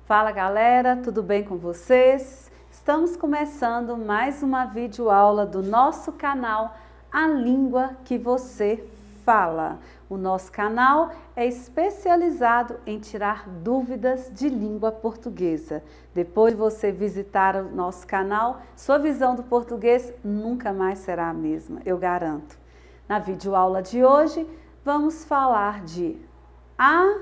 Fala galera, tudo bem com vocês? Estamos começando mais uma videoaula do nosso canal A Língua que Você Fala. O nosso canal é especializado em tirar dúvidas de língua portuguesa. Depois de você visitar o nosso canal, sua visão do português nunca mais será a mesma, eu garanto. Na videoaula de hoje, vamos falar de a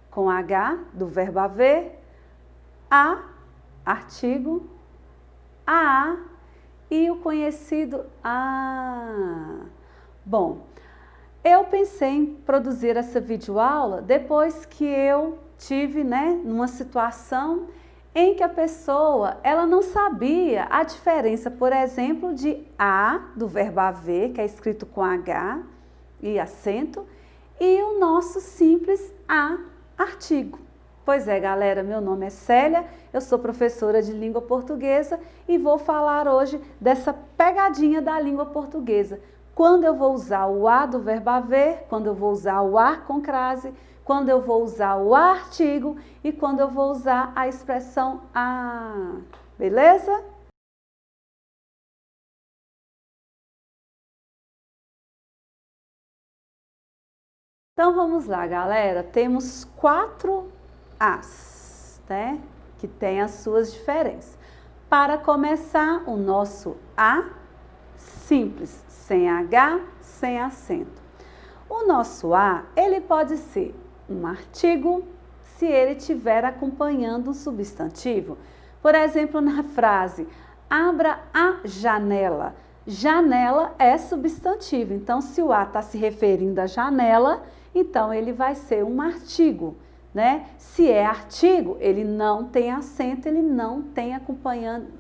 com H, do verbo haver, a, artigo, a e o conhecido a. Bom, eu pensei em produzir essa videoaula depois que eu tive, numa situação em que a pessoa, ela não sabia a diferença, por exemplo, de a, do verbo haver, que é escrito com H e acento, e o nosso simples a, artigo. Pois é, galera, meu nome é Célia, eu sou professora de língua portuguesa e vou falar hoje dessa pegadinha da língua portuguesa. Quando eu vou usar o a do verbo haver, quando eu vou usar o ar com crase, quando eu vou usar o artigo e quando eu vou usar a expressão a. Beleza? Então vamos lá, galera. Temos 4 as, que tem as suas diferenças. Para começar, o nosso a simples, sem H, sem acento. O nosso a, ele pode ser um artigo se ele estiver acompanhando um substantivo. Por exemplo, na frase, abra a janela. Janela é substantivo, então se o a está se referindo à janela, então ele vai ser um artigo, Se é artigo, ele não tem acento, ele não tem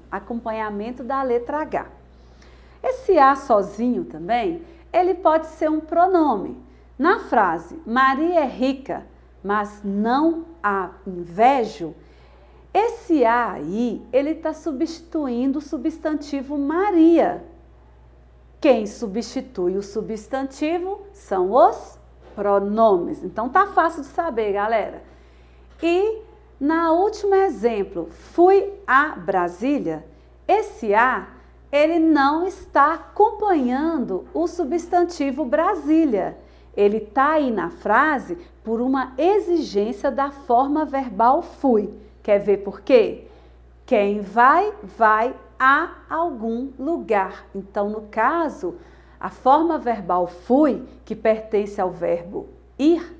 acompanhamento da letra H. Esse a sozinho também, ele pode ser um pronome. Na frase, Maria é rica, mas não a invejo, esse a aí, ele está substituindo o substantivo Maria. Quem substitui o substantivo são os pronomes. Então tá fácil de saber, galera. E na último exemplo, fui a Brasília, esse a, ele não está acompanhando o substantivo Brasília. Ele está aí na frase por uma exigência da forma verbal fui. Quer ver por quê? Quem vai, vai a algum lugar. Então, no caso, a forma verbal fui, que pertence ao verbo ir,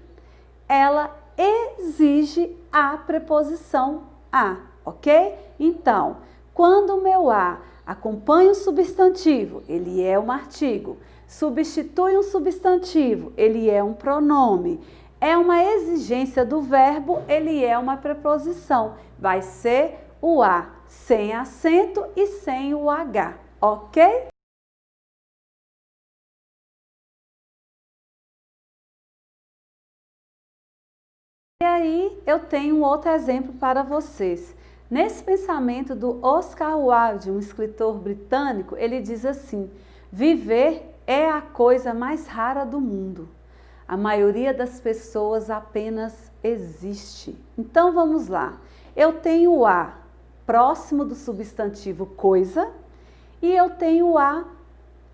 ela exige a preposição a, ok? Então, quando o meu a acompanha um substantivo, ele é um artigo, substitui um substantivo, ele é um pronome, é uma exigência do verbo, ele é uma preposição, vai ser o a sem acento e sem o H, ok? E aí eu tenho um outro exemplo para vocês. Nesse pensamento do Oscar Wilde, um escritor britânico, ele diz assim: viver é a coisa mais rara do mundo. A maioria das pessoas apenas existe. Então vamos lá. Eu tenho o a próximo do substantivo coisa e eu tenho o a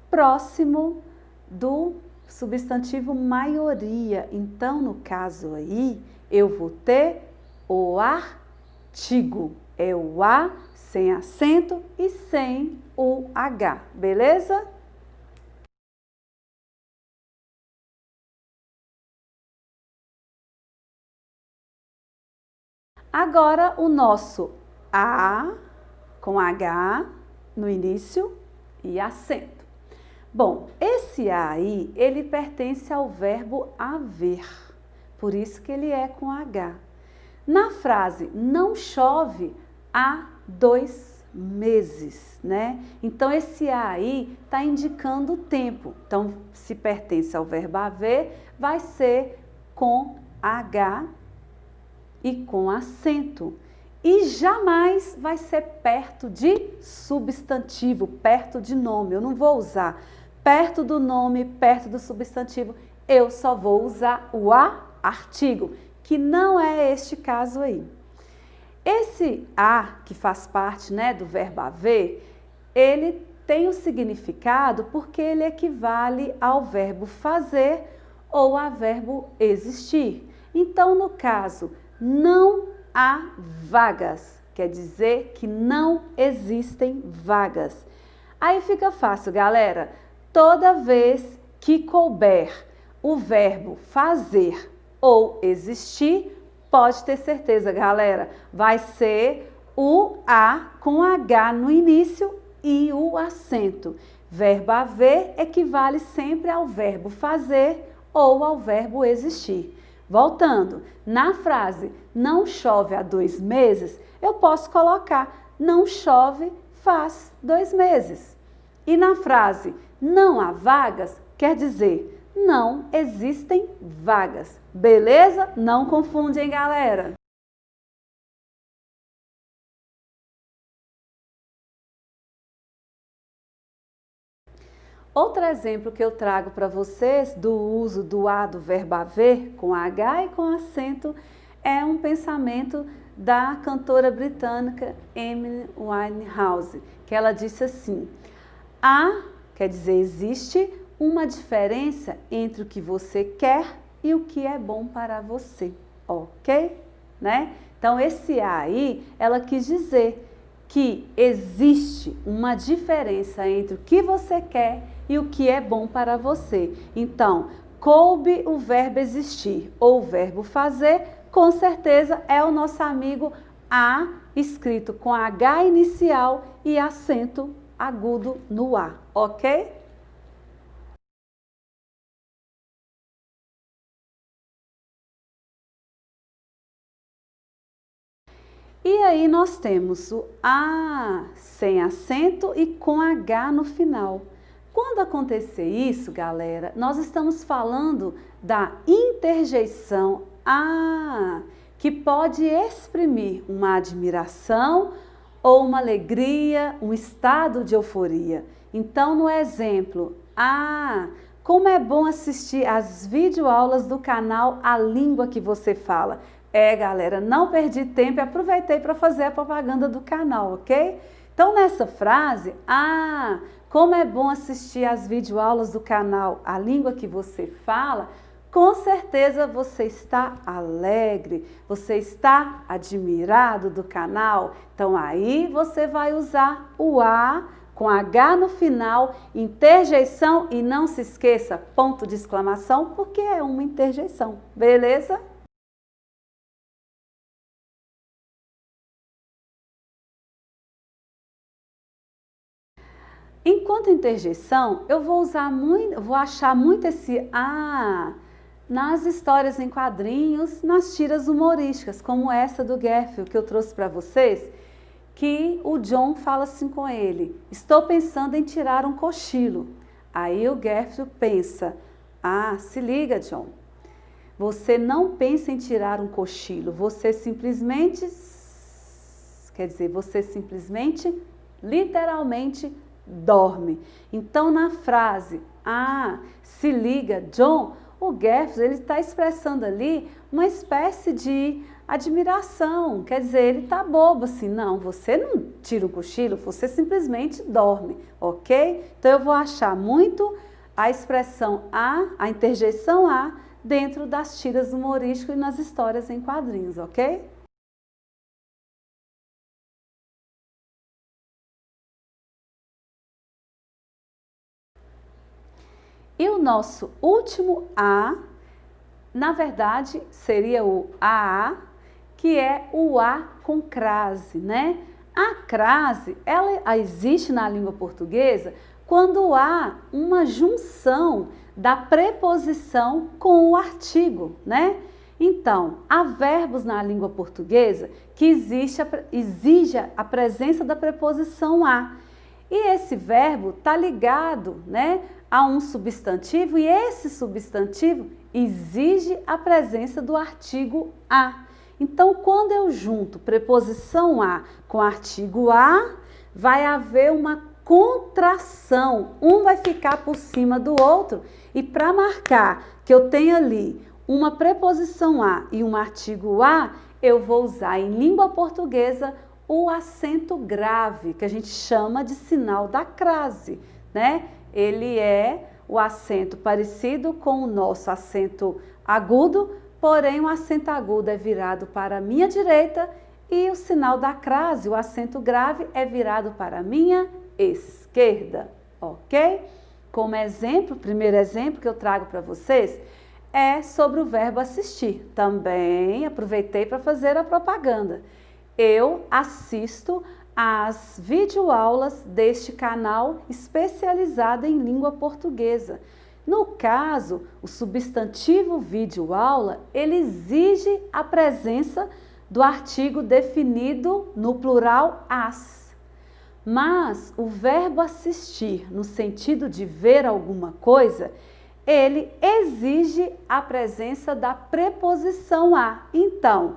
próximo do substantivo maioria. Então, no caso aí, eu vou ter o artigo. É o a sem acento e sem o H, beleza? Agora, o nosso a com H no início e acento. Bom, esse a aí, ele pertence ao verbo haver, por isso que ele é com H. Na frase, não chove há 2 meses, Então, esse a aí está indicando o tempo. Então, se pertence ao verbo haver, vai ser com H e com acento. E jamais vai ser perto de substantivo, perto de nome. Eu não vou usar perto do nome, perto do substantivo. Eu só vou usar o a, artigo, que não é este caso aí. Esse a, que faz parte, né, do verbo haver, ele tem o significado porque ele equivale ao verbo fazer ou ao verbo existir. Então, no caso, não há vagas, quer dizer que não existem vagas. Aí fica fácil, galera. Toda vez que couber o verbo fazer ou existir, pode ter certeza, galera, vai ser o A com H no início e o acento. Verbo haver equivale sempre ao verbo fazer ou ao verbo existir. Voltando, na frase não chove há 2 meses, eu posso colocar não chove faz 2 meses. E na frase não há vagas, quer dizer não existem vagas. Beleza? Não confundem, galera. Outro exemplo que eu trago para vocês do uso do A do verbo haver com H e com acento é um pensamento da cantora britânica Amy Winehouse, que ela disse assim: há, quer dizer, existe uma diferença entre o que você quer e o que é bom para você, ok? Né? Então, esse A aí, ela quis dizer que existe uma diferença entre o que você quer e o que é bom para você. Então, coube o verbo existir ou o verbo fazer, com certeza é o nosso amigo A, escrito com H inicial e acento agudo no A, ok? E aí nós temos o A sem acento e com H no final. Quando acontecer isso, galera, nós estamos falando da interjeição A, que pode exprimir uma admiração ou uma alegria, um estado de euforia. Então, no exemplo, como é bom assistir às videoaulas do canal A Língua que Você Fala. Galera, não perdi tempo e aproveitei para fazer a propaganda do canal, ok? Então, nessa frase, como é bom assistir às videoaulas do canal A Língua que Você Fala, com certeza você está alegre, você está admirado do canal. Então, aí você vai usar o A com H no final, interjeição e não se esqueça, ponto de exclamação, porque é uma interjeição, beleza? Enquanto interjeição, eu vou achar muito esse A nas histórias em quadrinhos, nas tiras humorísticas, como essa do Garfield que eu trouxe para vocês, que o John fala assim com ele: estou pensando em tirar um cochilo. Aí o Garfield pensa: se liga, John, você não pensa em tirar um cochilo, você simplesmente, literalmente, dorme. Então, na frase, se liga, John, o Garfield, ele está expressando ali uma espécie de admiração, quer dizer, ele está bobo assim, não, você não tira o cochilo, você simplesmente dorme, ok? Então, eu vou achar muito a expressão a interjeição A, dentro das tiras humorísticas e nas histórias em quadrinhos, ok? E o nosso último A, na verdade, seria o AA, que é o A com crase, né? A crase, ela existe na língua portuguesa quando há uma junção da preposição com o artigo, né? Então, há verbos na língua portuguesa que exige a presença da preposição a. E esse verbo está ligado, né, a um substantivo, e esse substantivo exige a presença do artigo a. Então, quando eu junto preposição a com artigo a, vai haver uma contração. Um vai ficar por cima do outro, e para marcar que eu tenho ali uma preposição a e um artigo a, eu vou usar em língua portuguesa o acento grave, que a gente chama de sinal da crase, né? Ele é o acento parecido com o nosso acento agudo, porém o acento agudo é virado para a minha direita e o sinal da crase, o acento grave, é virado para a minha esquerda, ok? Como exemplo, o primeiro exemplo que eu trago para vocês é sobre o verbo assistir. Também aproveitei para fazer a propaganda. Eu assisto às videoaulas deste canal especializado em língua portuguesa. No caso, o substantivo videoaula, ele exige a presença do artigo definido no plural as. Mas o verbo assistir, no sentido de ver alguma coisa, ele exige a presença da preposição a. Então,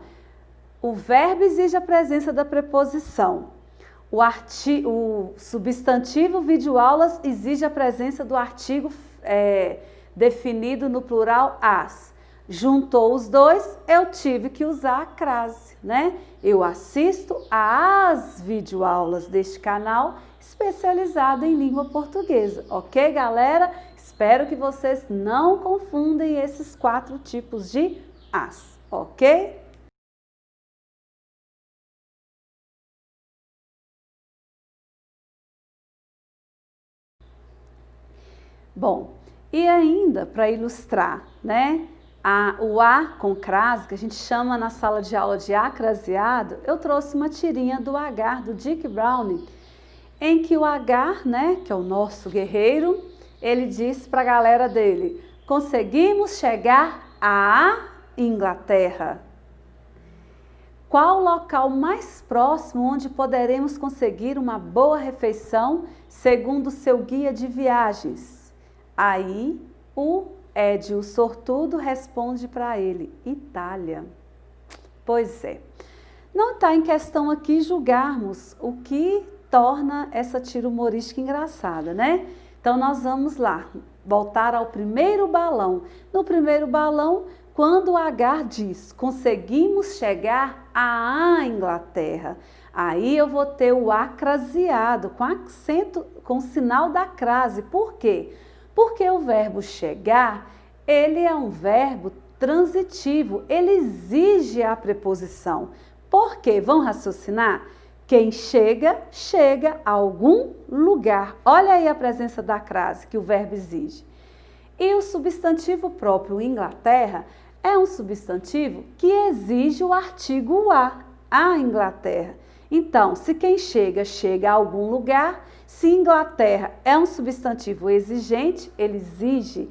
o verbo exige a presença da preposição. O substantivo videoaulas exige a presença do artigo definido no plural as. Juntou os dois, eu tive que usar a crase, né? Eu assisto às videoaulas deste canal especializado em língua portuguesa, ok, galera? Espero que vocês não confundem esses 4 tipos de as, ok? Bom, e ainda para ilustrar, né, o A com crase, que a gente chama na sala de aula de acraseado, eu trouxe uma tirinha do Agar, do Dick Browning, em que o Agar, né, que é o nosso guerreiro, ele diz para a galera dele: conseguimos chegar à Inglaterra. Qual o local mais próximo onde poderemos conseguir uma boa refeição, segundo seu guia de viagens? Aí o Ed, o sortudo, responde para ele: Itália. Pois é, não está em questão aqui julgarmos o que torna essa tira humorística engraçada, né? Então nós vamos lá, voltar ao primeiro balão. No primeiro balão, quando o Agar diz: conseguimos chegar à Inglaterra, aí eu vou ter o A craseado, com acento, com o sinal da crase. Por quê? Porque o verbo chegar, ele é um verbo transitivo, ele exige a preposição. Por quê? Vão raciocinar? Quem chega, chega a algum lugar. Olha aí a presença da crase que o verbo exige. E o substantivo próprio Inglaterra é um substantivo que exige o artigo a Inglaterra. Então, se quem chega, chega a algum lugar, se Inglaterra é um substantivo exigente, ele exige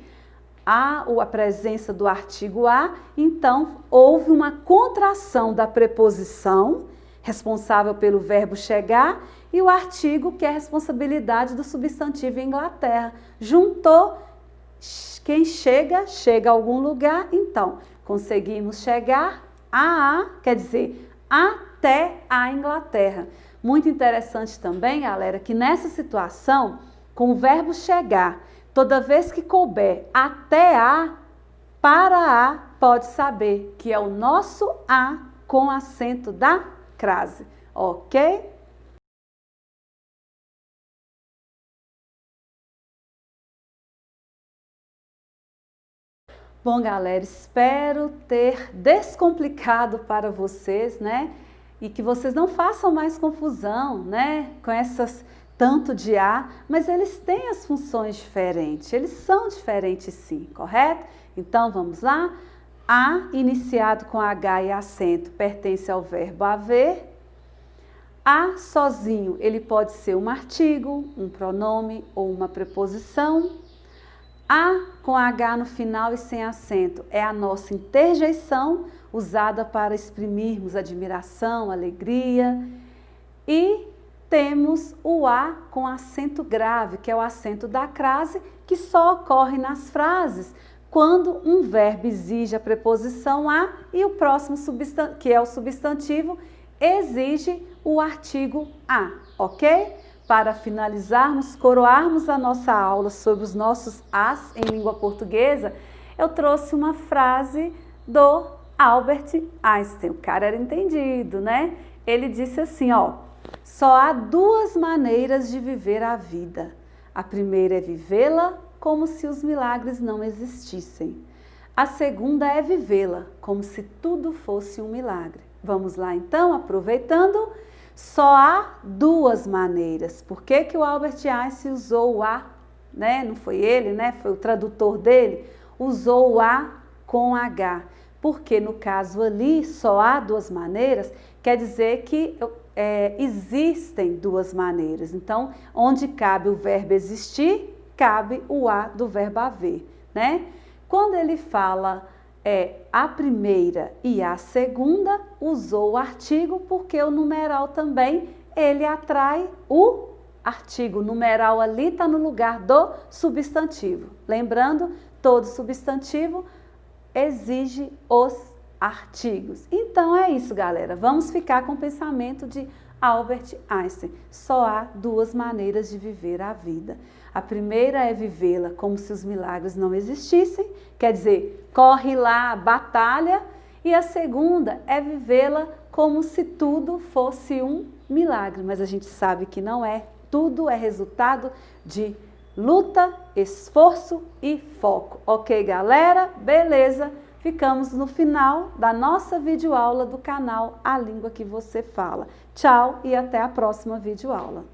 a presença do artigo a, então houve uma contração da preposição responsável pelo verbo chegar e o artigo que é a responsabilidade do substantivo Inglaterra. Juntou, quem chega, chega a algum lugar, então conseguimos chegar quer dizer, até a Inglaterra. Muito interessante também, galera, que nessa situação, com o verbo chegar, toda vez que couber até para pode saber que é o nosso a com acento da crase, ok? Bom, galera, espero ter descomplicado para vocês, né? E que vocês não façam mais confusão, né? Com essas tanto de A, mas eles têm as funções diferentes, eles são diferentes sim, correto? Então, vamos lá? A, iniciado com H e acento, pertence ao verbo haver. A, sozinho, ele pode ser um artigo, um pronome ou uma preposição. A, com H no final e sem acento, é a nossa interjeição, usada para exprimirmos admiração, alegria. E temos o A com acento grave, que é o acento da crase, que só ocorre nas frases quando um verbo exige a preposição a e o próximo que é o substantivo, exige o artigo a, ok? Para finalizarmos, coroarmos a nossa aula sobre os nossos as em língua portuguesa, eu trouxe uma frase do Albert Einstein, o cara era entendido, né? Ele disse assim, ó, só há duas maneiras de viver a vida. A primeira é vivê-la como se os milagres não existissem. A segunda é vivê-la como se tudo fosse um milagre. Vamos lá então, aproveitando, só há duas maneiras. Por que que o Albert Einstein usou o A, né? Não foi ele, né? Foi o tradutor dele, usou o A com H. Porque no caso ali, só há duas maneiras, quer dizer que existem duas maneiras. Então, onde cabe o verbo existir, cabe o A do verbo haver, né? Quando ele fala a primeira e a segunda, usou o artigo, porque o numeral também, ele atrai o artigo. O numeral ali está no lugar do substantivo. Lembrando, todo substantivo exige os artigos. Então é isso, galera. Vamos ficar com o pensamento de Albert Einstein. Só há duas maneiras de viver a vida. A primeira é vivê-la como se os milagres não existissem, quer dizer, corre lá, batalha. E a segunda é vivê-la como se tudo fosse um milagre. Mas a gente sabe que não é. Tudo é resultado de luta, esforço e foco. Ok, galera? Beleza? Ficamos no final da nossa videoaula do canal A Língua que Você Fala. Tchau e até a próxima videoaula.